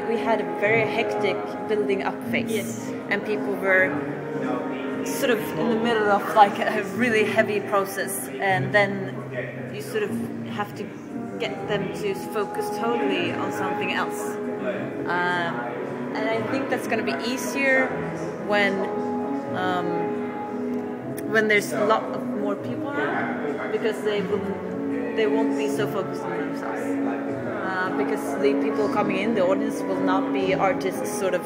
we had a very hectic building up phase, Yes. and people were sort of in the middle of like a really heavy process, and then you sort of have to get them to focus totally on something else. And I think that's going to be easier when there's a lot of more people around, because they won't be so focused on themselves. Because the people coming in, the audience, will not be artists sort of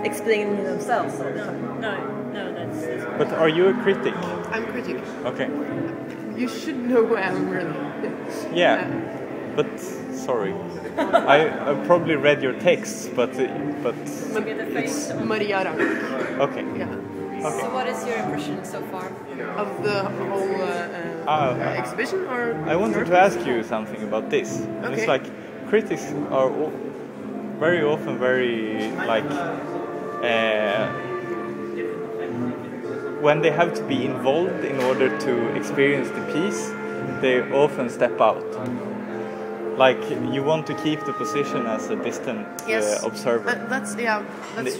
explaining themselves all the time. No, that's But are you a critic? I'm a critic. Okay. You should know who I am, really. Yeah. But sorry, I probably read your texts, but It's Mariara. okay. Yeah. Okay. So what is your impression so far? Of the whole exhibition, or? I wanted to ask you something about this. And Okay. it's like critics are very often very like when they have to be involved in order to experience the piece, they often step out. Like you want to keep the position as a distant observer. That's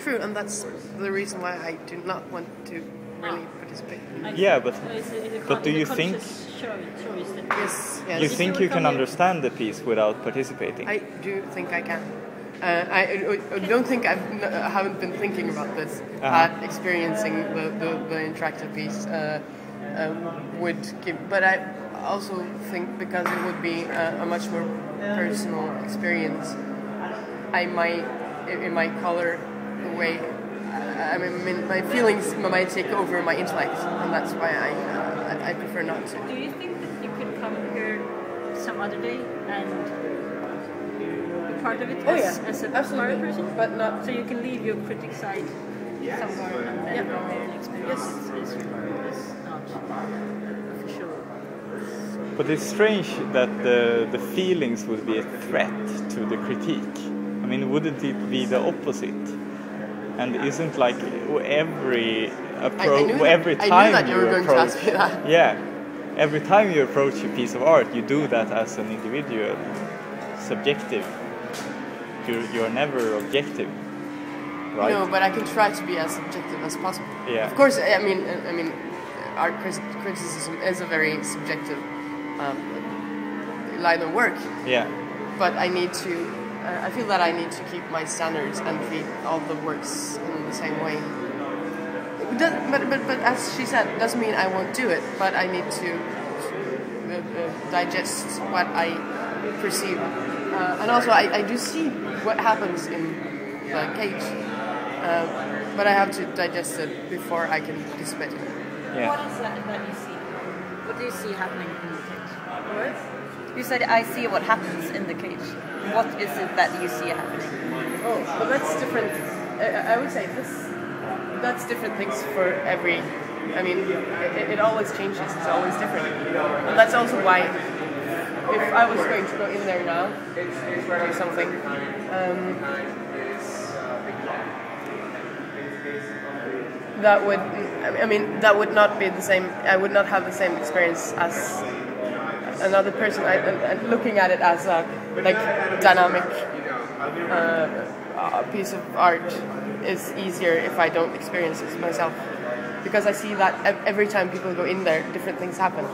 true, and that's the reason why I do not want to really participate. Yeah, but do you think Yes. you think you can understand the piece without participating? I do think I can. I don't think I haven't been thinking about this. Experiencing the interactive piece would give, but I also think because it would be a much more personal experience, it might color the way. I mean, my feelings might take over my intellect, and that's why I prefer not to. Do you think that you could come here some other day and be part of it as a part person? But not. So you can leave your critic side somewhere and then the experience is not official. But it's strange that the feelings would be a threat to the critique. I mean, wouldn't it be the opposite? And isn't like every time you were going to ask me that. Yeah, every time you approach a piece of art, you do that as an individual, subjective. You're never objective, right? No, but I can try to be as subjective as possible. Yeah. Of course, I mean, art criticism is a very subjective line of work. Yeah. But I need to. I feel that I need to keep my standards and treat all the works in the same way. But as she said, doesn't mean I won't do it. But I need to digest what I perceive, and also I do see what happens in the cage. But I have to digest it before I can participate in it. Yeah. What is that you see? What do you see happening in the cage? What? You said I see what happens in the cage. What is it that you see happening? Oh, well, that's different. I would say that's different things for every. I mean, it always changes. It's always different, and that's also why if I was going to go in there now, do something. That would. I mean, that would not be the same. I would not have the same experience as another person. And looking at it as a dynamic piece of art is easier if I don't experience it myself, because I see that every time people go in there, different things happen.